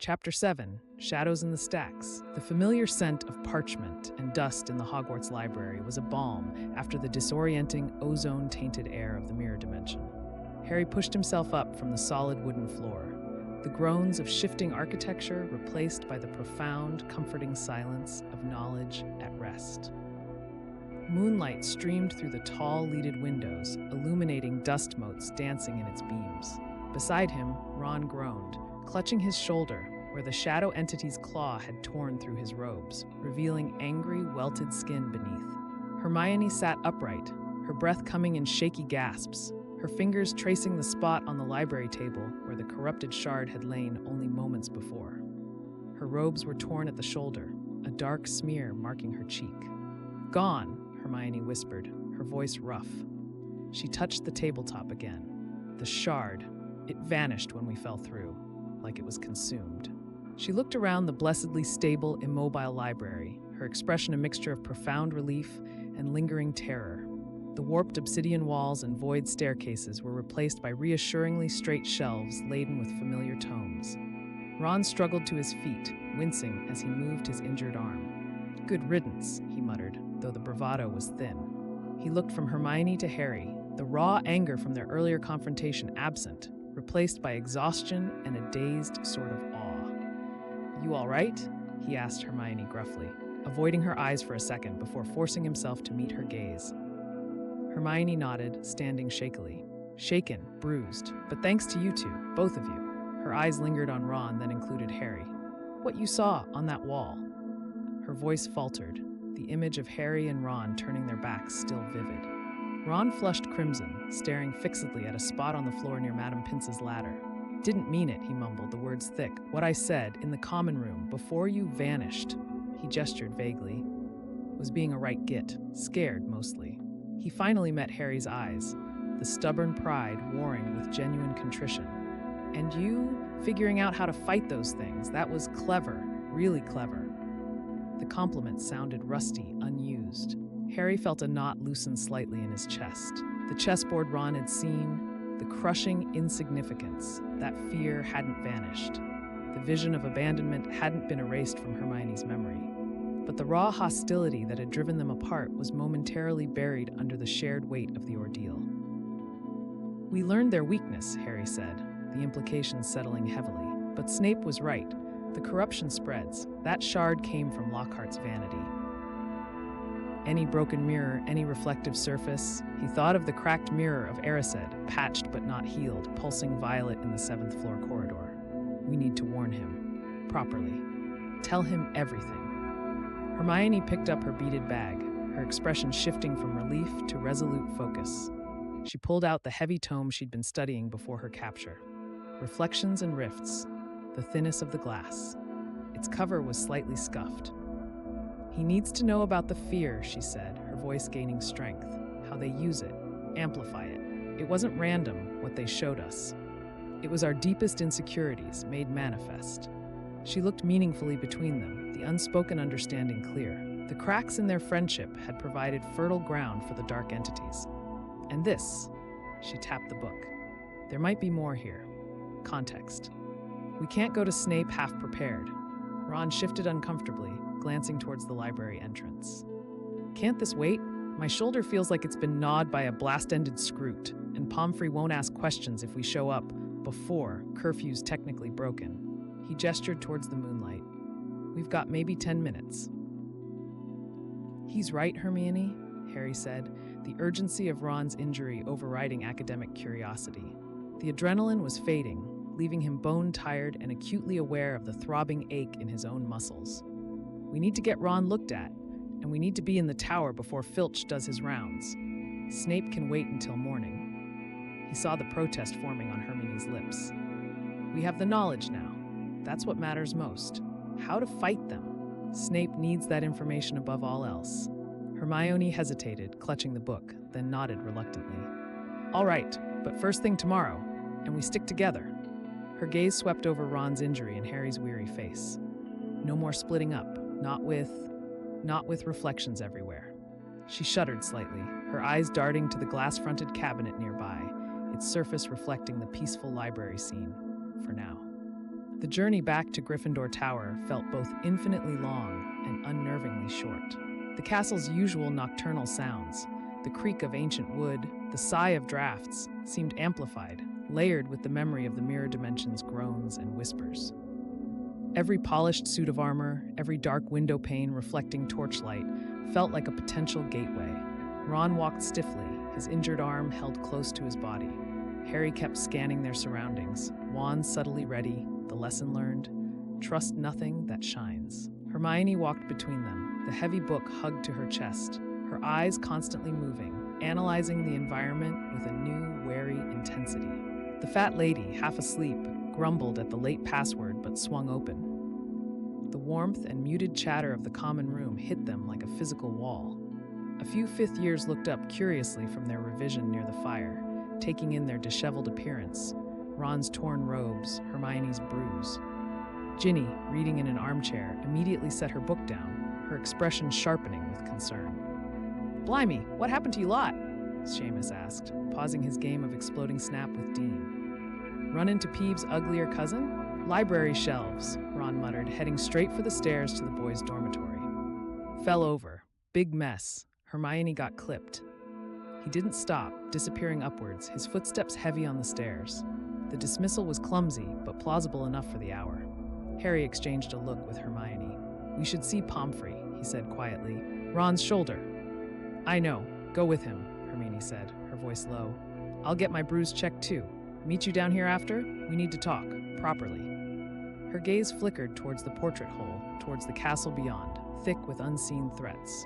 Chapter 7, Shadows in the Stacks. The familiar scent of parchment and dust in the Hogwarts library was a balm after the disorienting, ozone-tainted air of the mirror dimension. Harry pushed himself up from the solid wooden floor, the groans of shifting architecture replaced by the profound, comforting silence of knowledge at rest. Moonlight streamed through the tall, leaded windows, illuminating dust motes dancing in its beams. Beside him, Ron groaned, clutching his shoulder, where the shadow entity's claw had torn through his robes, revealing angry, welted skin beneath. Hermione sat upright, her breath coming in shaky gasps, her fingers tracing the spot on the library table where the corrupted shard had lain only moments before. Her robes were torn at the shoulder, a dark smear marking her cheek. "Gone," Hermione whispered, her voice rough. She touched the tabletop again. The shard, it vanished when we fell through, like it was consumed. She looked around the blessedly stable, immobile library, her expression a mixture of profound relief and lingering terror. The warped obsidian walls and void staircases were replaced by reassuringly straight shelves laden with familiar tomes. Ron struggled to his feet, wincing as he moved his injured arm. "Good riddance," he muttered, though the bravado was thin. He looked from Hermione to Harry, the raw anger from their earlier confrontation absent, replaced by exhaustion and a dazed sort of awe. "You all right?" he asked Hermione gruffly, avoiding her eyes for a second before forcing himself to meet her gaze. Hermione nodded, standing shakily. Shaken, bruised, but thanks to you two, both of you. Her eyes lingered on Ron, then included Harry. "What you saw on that wall." Her voice faltered, the image of Harry and Ron turning their backs still vivid. Ron flushed crimson, staring fixedly at a spot on the floor near Madame Pince's ladder. "Didn't mean it," he mumbled, the words thick. "What I said, in the common room, before you vanished," he gestured vaguely, "was being a right git, scared mostly." He finally met Harry's eyes, the stubborn pride warring with genuine contrition. "And you, figuring out how to fight those things, that was clever, really clever." The compliment sounded rusty, unused. Harry felt a knot loosen slightly in his chest. The chessboard Ron had seen, the crushing insignificance, that fear hadn't vanished. The vision of abandonment hadn't been erased from Hermione's memory. But the raw hostility that had driven them apart was momentarily buried under the shared weight of the ordeal. "We learned their weakness," Harry said, the implications settling heavily. "But Snape was right. The corruption spreads. That shard came from Lockhart's vanity. Any broken mirror, any reflective surface." He thought of the cracked mirror of Erised, patched but not healed, pulsing violet in the 7th floor corridor. "We need to warn him. Properly. Tell him everything." Hermione picked up her beaded bag, her expression shifting from relief to resolute focus. She pulled out the heavy tome she'd been studying before her capture. Reflections and Rifts, the thinnest of the glass. Its cover was slightly scuffed. "He needs to know about the fear," she said, her voice gaining strength, "how they use it, amplify it. It wasn't random, what they showed us. It was our deepest insecurities, made manifest." She looked meaningfully between them, the unspoken understanding clear. The cracks in their friendship had provided fertile ground for the dark entities. "And this," she tapped the book. "There might be more here. Context. We can't go to Snape half prepared." Ron shifted uncomfortably, glancing towards the library entrance. "Can't this wait? My shoulder feels like it's been gnawed by a blast-ended scroot, and Pomfrey won't ask questions if we show up before curfew's technically broken." He gestured towards the moonlight. "We've got maybe 10 minutes. "He's right, Hermione," Harry said, the urgency of Ron's injury overriding academic curiosity. The adrenaline was fading, leaving him bone-tired and acutely aware of the throbbing ache in his own muscles. "We need to get Ron looked at, and we need to be in the tower before Filch does his rounds. Snape can wait until morning." He saw the protest forming on Hermione's lips. "We have the knowledge now. That's what matters most. How to fight them. Snape needs that information above all else." Hermione hesitated, clutching the book, then nodded reluctantly. "All right, but first thing tomorrow, and we stick together." Her gaze swept over Ron's injury and Harry's weary face. No more splitting up, not with reflections everywhere. She shuddered slightly, her eyes darting to the glass-fronted cabinet nearby, its surface reflecting the peaceful library scene, for now. The journey back to Gryffindor Tower felt both infinitely long and unnervingly short. The castle's usual nocturnal sounds, the creak of ancient wood, the sigh of drafts, seemed amplified, layered with the memory of the mirror dimension's groans and whispers. Every polished suit of armor, every dark window pane reflecting torchlight, felt like a potential gateway. Ron walked stiffly, his injured arm held close to his body. Harry kept scanning their surroundings, wands subtly ready, the lesson learned: trust nothing that shines. Hermione walked between them, the heavy book hugged to her chest, her eyes constantly moving, analyzing the environment with a new, wary intensity. The fat lady, half asleep, grumbled at the late password but swung open. The warmth and muted chatter of the common room hit them like a physical wall. A few fifth years looked up curiously from their revision near the fire, taking in their disheveled appearance, Ron's torn robes, Hermione's bruise. Ginny, reading in an armchair, immediately set her book down, her expression sharpening with concern. "Blimey, what happened to you lot?" Seamus asked, pausing his game of exploding snap with Dean. "Run into Peeves' uglier cousin?" "Library shelves," Ron muttered, heading straight for the stairs to the boys' dormitory. "Fell over. Big mess. Hermione got clipped." He didn't stop, disappearing upwards, his footsteps heavy on the stairs. The dismissal was clumsy, but plausible enough for the hour. Harry exchanged a look with Hermione. "We should see Pomfrey," he said quietly. "Ron's shoulder." "I know. Go with him," Hermione said, her voice low. "I'll get my bruise checked too. Meet you down here after? We need to talk, properly." Her gaze flickered towards the portrait hole, towards the castle beyond, thick with unseen threats.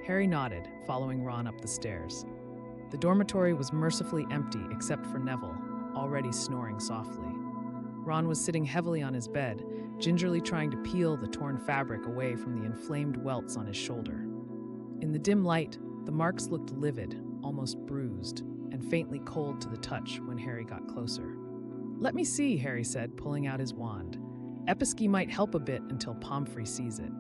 Harry nodded, following Ron up the stairs. The dormitory was mercifully empty except for Neville, already snoring softly. Ron was sitting heavily on his bed, gingerly trying to peel the torn fabric away from the inflamed welts on his shoulder. In the dim light, the marks looked livid, almost bruised, and faintly cold to the touch when Harry got closer. "Let me see," Harry said, pulling out his wand. "Episky might help a bit until Pomfrey sees it."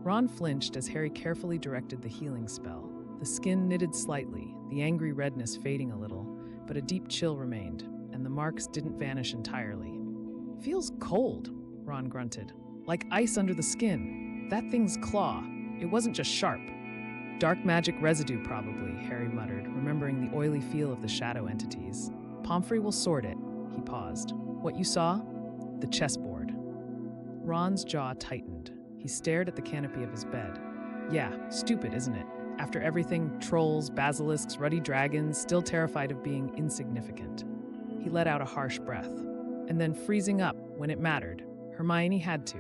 Ron flinched as Harry carefully directed the healing spell. The skin knitted slightly, the angry redness fading a little, but a deep chill remained, and the marks didn't vanish entirely. "Feels cold," Ron grunted. "Like ice under the skin. That thing's claw. It wasn't just sharp." "Dark magic residue, probably," Harry muttered, remembering the oily feel of the shadow entities. "Pomfrey will sort it." He paused. "What you saw?" "The chessboard." Ron's jaw tightened. He stared at the canopy of his bed. "Yeah, stupid, isn't it? After everything, trolls, basilisks, ruddy dragons, still terrified of being insignificant." He let out a harsh breath. And then, freezing up when it mattered, Hermione had to.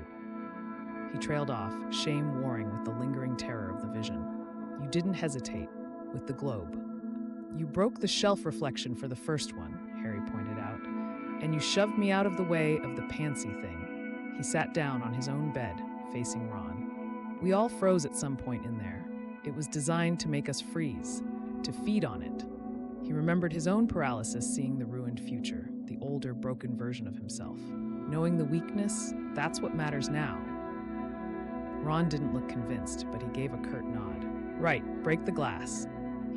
He trailed off, shame warring with the lingering terror of the vision. "You didn't hesitate, with the globe. You broke the shelf reflection for the first one," Harry pointed out, "and you shoved me out of the way of the pantsy thing." He sat down on his own bed, facing Ron. "We all froze at some point in there. It was designed to make us freeze, to feed on it." He remembered his own paralysis seeing the ruined future, the older, broken version of himself. Knowing the weakness, that's what matters now. Ron didn't look convinced, but he gave a curt nod. "Right, break the glass."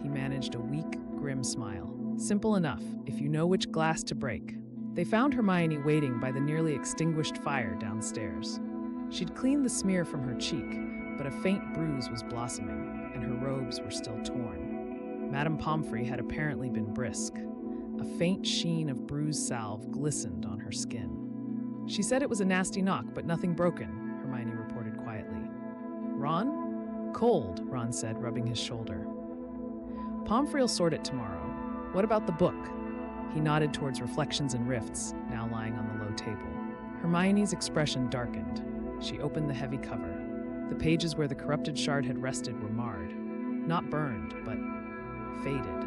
He managed a weak, grim smile. "Simple enough, if you know which glass to break." They found Hermione waiting by the nearly extinguished fire downstairs. She'd cleaned the smear from her cheek, but a faint bruise was blossoming, and her robes were still torn. Madame Pomfrey had apparently been brisk. A faint sheen of bruise salve glistened on her skin. "She said it was a nasty knock, but nothing broken," Hermione reported quietly. "Ron?" "Cold," Ron said, rubbing his shoulder. "Pomfrey'll sort it tomorrow. What about the book?" He nodded towards Reflections and Rifts, now lying on the low table. Hermione's expression darkened. She opened the heavy cover. The pages where the corrupted shard had rested were marred. Not burned, but faded.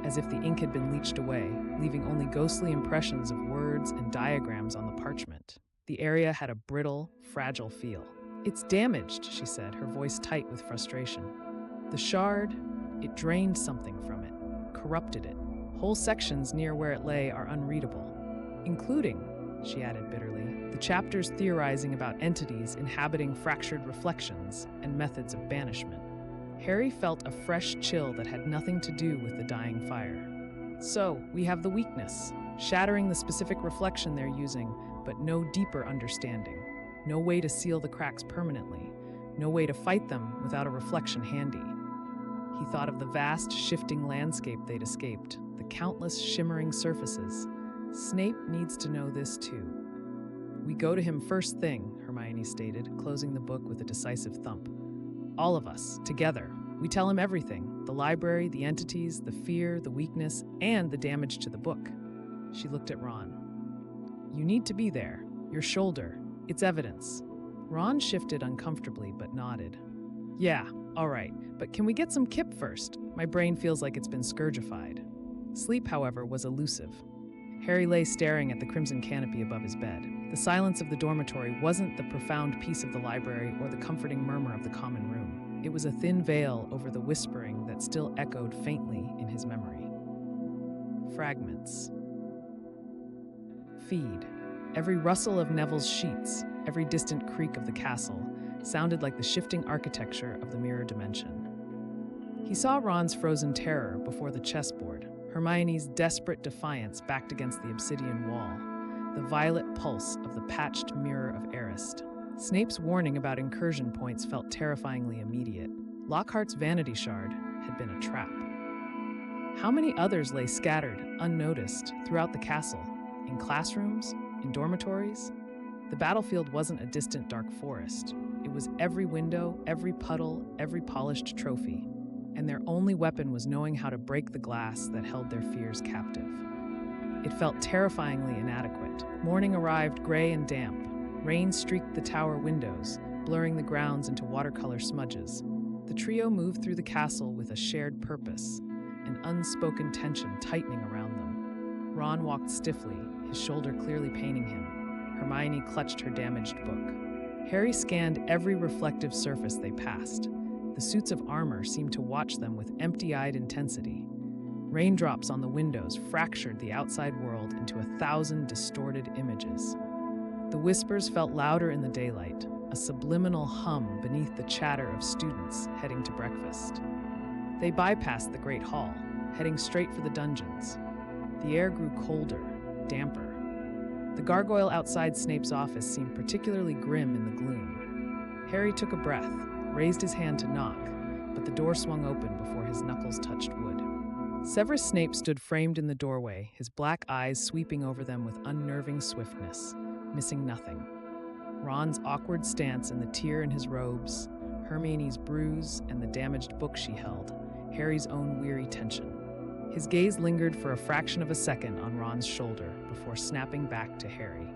As if the ink had been leached away, leaving only ghostly impressions of words and diagrams on the parchment. The area had a brittle, fragile feel. "It's damaged," she said, her voice tight with frustration. "The shard, it drained something from it, corrupted it. Whole sections near where it lay are unreadable, including," she added bitterly, "the chapters theorizing about entities inhabiting fractured reflections and methods of banishment." Harry felt a fresh chill that had nothing to do with the dying fire. "So, we have the weakness, shattering the specific reflection they're using, but no deeper understanding. No way to seal the cracks permanently. No way to fight them without a reflection handy. He thought of the vast, shifting landscape they'd escaped, the countless shimmering surfaces. Snape needs to know this too. "We go to him first thing," Hermione stated, closing the book with a decisive thump. "All of us, together. We tell him everything, the library, the entities, the fear, the weakness, and the damage to the book." She looked at Ron. "You need to be there. Your shoulder. It's evidence." Ron shifted uncomfortably but nodded. "Yeah, all right, but can we get some kip first? My brain feels like it's been scourgified." Sleep, however, was elusive. Harry lay staring at the crimson canopy above his bed. The silence of the dormitory wasn't the profound peace of the library or the comforting murmur of the common room. It was a thin veil over the whispering that still echoed faintly in his memory. Fragments. Feed. Every rustle of Neville's sheets, every distant creak of the castle, sounded like the shifting architecture of the mirror dimension. He saw Ron's frozen terror before the chessboard, Hermione's desperate defiance backed against the obsidian wall, the violet pulse of the patched mirror of Arist. Snape's warning about incursion points felt terrifyingly immediate. Lockhart's vanity shard had been a trap. How many others lay scattered, unnoticed, throughout the castle? In classrooms? In dormitories? The battlefield wasn't a distant dark forest. It was every window, every puddle, every polished trophy. And their only weapon was knowing how to break the glass that held their fears captive. It felt terrifyingly inadequate. Morning arrived gray and damp. Rain streaked the tower windows, blurring the grounds into watercolor smudges. The trio moved through the castle with a shared purpose, an unspoken tension tightening around them. Ron walked stiffly, his shoulder clearly paining him. Hermione clutched her damaged book. Harry scanned every reflective surface they passed. The suits of armor seemed to watch them with empty-eyed intensity. Raindrops on the windows fractured the outside world into 1,000 distorted images. The whispers felt louder in the daylight, a subliminal hum beneath the chatter of students heading to breakfast. They bypassed the Great Hall, heading straight for the dungeons. The air grew colder, damper. The gargoyle outside Snape's office seemed particularly grim in the gloom. Harry took a breath, raised his hand to knock, but the door swung open before his knuckles touched wood. Severus Snape stood framed in the doorway, his black eyes sweeping over them with unnerving swiftness, missing nothing. Ron's awkward stance and the tear in his robes, Hermione's bruise and the damaged book she held, Harry's own weary tension. His gaze lingered for a fraction of a second on Ron's shoulder before snapping back to Harry.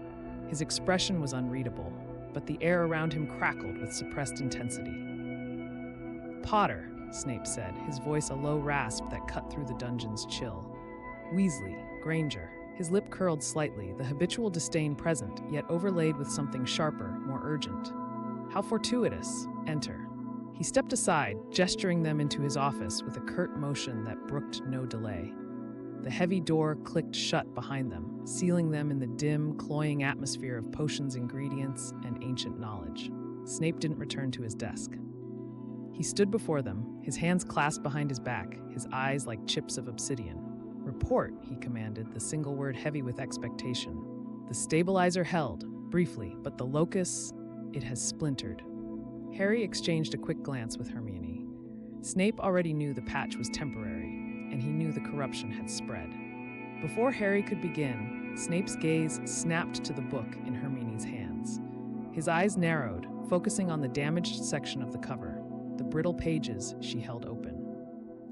His expression was unreadable, but the air around him crackled with suppressed intensity. "Potter," Snape said, his voice a low rasp that cut through the dungeon's chill. "Weasley, Granger." His lip curled slightly, the habitual disdain present, yet overlaid with something sharper, more urgent. "How fortuitous. Enter." He stepped aside, gesturing them into his office with a curt motion that brooked no delay. The heavy door clicked shut behind them, sealing them in the dim, cloying atmosphere of potions, ingredients, and ancient knowledge. Snape didn't return to his desk. He stood before them, his hands clasped behind his back, his eyes like chips of obsidian. "Report," he commanded, the single word heavy with expectation. The stabilizer held, briefly, but the locus, it has splintered. Harry exchanged a quick glance with Hermione. Snape already knew the patch was temporary, and he knew the corruption had spread. Before Harry could begin, Snape's gaze snapped to the book in Hermione's hands. His eyes narrowed, focusing on the damaged section of the cover, the brittle pages she held open.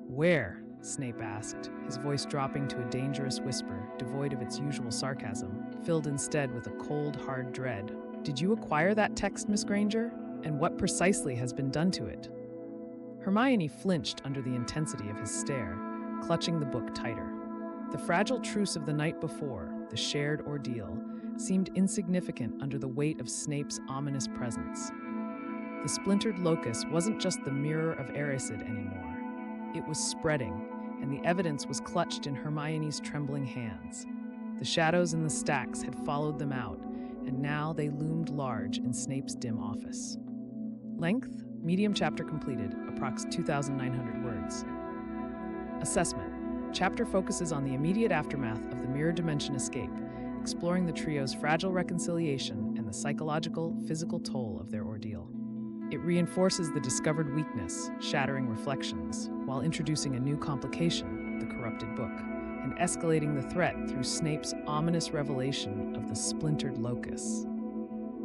"Where?" Snape asked, his voice dropping to a dangerous whisper, devoid of its usual sarcasm, filled instead with a cold, hard dread. "Did you acquire that text, Miss Granger? And what precisely has been done to it?" Hermione flinched under the intensity of his stare, clutching the book tighter. The fragile truce of the night before, the shared ordeal, seemed insignificant under the weight of Snape's ominous presence. The splintered locus wasn't just the mirror of Erised anymore. It was spreading, and the evidence was clutched in Hermione's trembling hands. The shadows in the stacks had followed them out, and now they loomed large in Snape's dim office. Length, medium chapter completed, approx 2,900 words. Assessment. Chapter focuses on the immediate aftermath of the mirror dimension escape, exploring the trio's fragile reconciliation and the psychological, physical toll of their ordeal. It reinforces the discovered weakness, shattering reflections, while introducing a new complication, the corrupted book, and escalating the threat through Snape's ominous revelation of the splintered locus.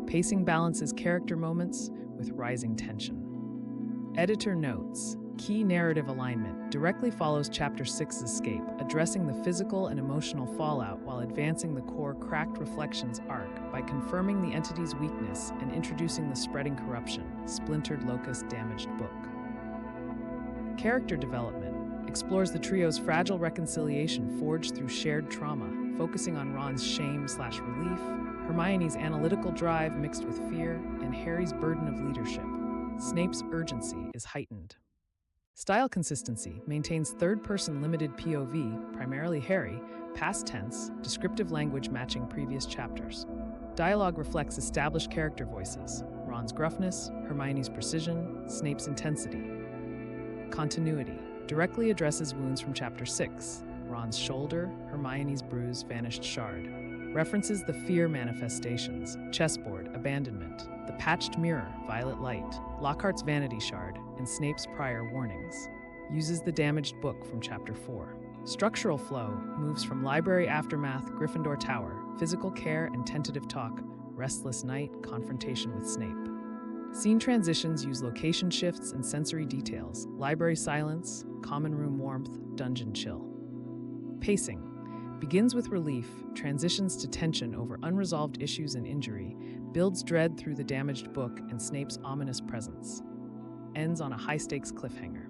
Pacing balances character moments with rising tension. Editor notes, key narrative alignment directly follows Chapter 6's escape, addressing the physical and emotional fallout while advancing the core cracked reflections arc by confirming the entity's weakness and introducing the spreading corruption, splintered locus damaged book. Character development explores the trio's fragile reconciliation forged through shared trauma, focusing on Ron's shame/relief, Hermione's analytical drive mixed with fear, and Harry's burden of leadership. Snape's urgency is heightened. Style consistency maintains third-person limited POV, primarily Harry, past tense, descriptive language matching previous chapters. Dialogue reflects established character voices, Ron's gruffness, Hermione's precision, Snape's intensity. Continuity directly addresses wounds from Chapter 6, Ron's shoulder, Hermione's bruised, vanished shard. References the fear manifestations, chessboard, abandonment, the patched mirror, violet light, Lockhart's vanity shard, and Snape's prior warnings. Uses the damaged book from Chapter 4. Structural flow moves from library aftermath, Gryffindor Tower, physical care and tentative talk, restless night, confrontation with Snape. Scene transitions use location shifts and sensory details, library silence, common room warmth, dungeon chill. Pacing begins with relief, transitions to tension over unresolved issues and injury, builds dread through the damaged book and Snape's ominous presence. Ends on a high-stakes cliffhanger.